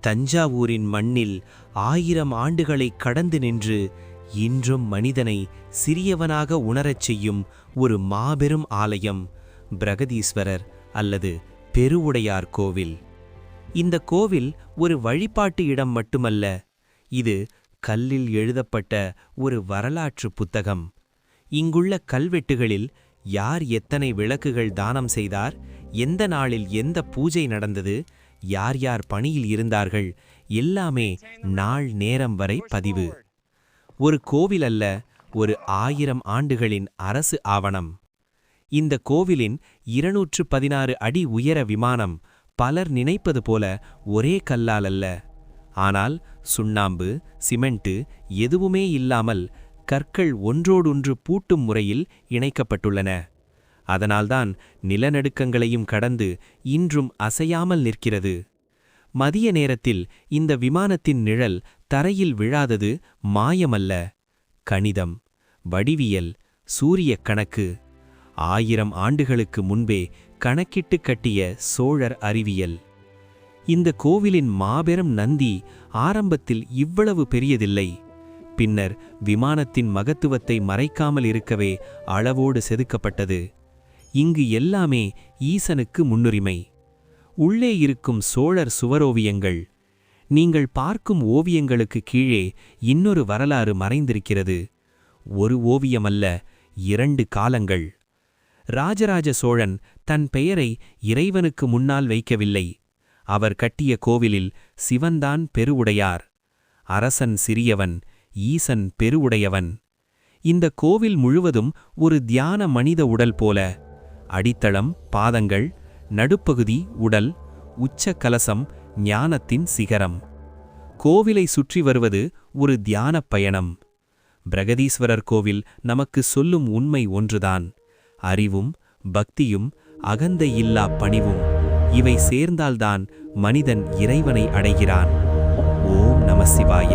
தஞ்சாவூரின் மண்ணில் 1000 ஆண்டுகளைக் கடந்து நின்று இன்றும் மனிதனை சிறியவனாக உணரச் செய்யும் ஒரு மாபெரும் ஆலயம் பிரகதீஸ்வரர் அல்லது பெருவுடையார் கோவில். இந்த கோவில் ஒரு வழிபாட்டு இடம் மட்டுமல்ல, இது கல்லில் எழுதப்பட்ட ஒரு வரலாற்று புத்தகம். இங்குள்ள கல்வெட்டுகளில் யார் எத்தனை விளக்குகள் தானம் செய்தார், எந்த நாளில் எந்த பூஜை நடந்தது, யார் யார் பணியில் இருந்தார்கள், எல்லாமே நாள் நேரம் வரை பதிவு. ஒரு கோவில் அல்ல, ஒரு 1000 ஆண்டுகளின் அரசு ஆவணம். இந்த கோவிலின் 216 அடி உயர விமானம் பலர் நினைப்பது போல ஒரே கல்லால் அல்ல, ஆனால் சுண்ணாம்பு, சிமெண்ட் எதுவுமே இல்லாமல் கற்கள் ஒன்றோடொன்று பூட்டும் முறையில் இணைக்கப்பட்டுள்ளன. அதனால்தான் நிலநடுக்கங்களையும் கடந்து இன்றும் அசையாமல் நிற்கிறது. மதிய நேரத்தில் இந்த விமானத்தின் நிழல் தரையில் விழாதது மாயமல்ல, கணிதம், வடிவியல், சூரிய கணக்கு. 1000 ஆண்டுகளுக்கு முன்பே கணக்கிட்டு கட்டிய சோழர் அறிவியல். இந்த கோவிலின் மாபெரும் நந்தி ஆரம்பத்தில் இவ்வளவு பெரியதில்லை. பின்னர் விமானத்தின் மகத்துவத்தை மறைக்காமல் இருக்கவே அளவோடு செதுக்கப்பட்டது. இங்கு எல்லாமே ஈசனுக்கு முன்னுரிமை. உள்ளே இருக்கும் சோழர் சுவரோவியங்கள். நீங்கள் பார்க்கும் ஓவியங்களுக்கு கீழே இன்னொரு வரலாறு மறைந்திருக்கிறது. ஒரு ஓவியமல்ல, 2 காலங்கள். ராஜராஜ சோழன் தன் பெயரை இறைவனுக்கு முன்னால் வைக்கவில்லை. அவர் கட்டிய கோவிலில் சிவன்தான் பெருவுடையார். அரசன் சிறியவன், ஈசன் பெருவுடையவன். இந்த கோவில் முழுவதும் ஒரு தியான மனித உடல் போல. அடித்தளம் பாதங்கள், நடுப்பகுதி உடல், உச்ச கலசம் ஞானத்தின் சிகரம். கோவிலை சுற்றி வருவது ஒரு தியானப் பயணம். பிரகதீஸ்வரர் கோவில் நமக்கு சொல்லும் உண்மை ஒன்றுதான். அறிவும் பக்தியும் அகந்தை இல்லா பணிவும் இவை சேர்ந்தால்தான் மனிதன் இறைவனை அடைகிறான். ஓம் நம சிவாய.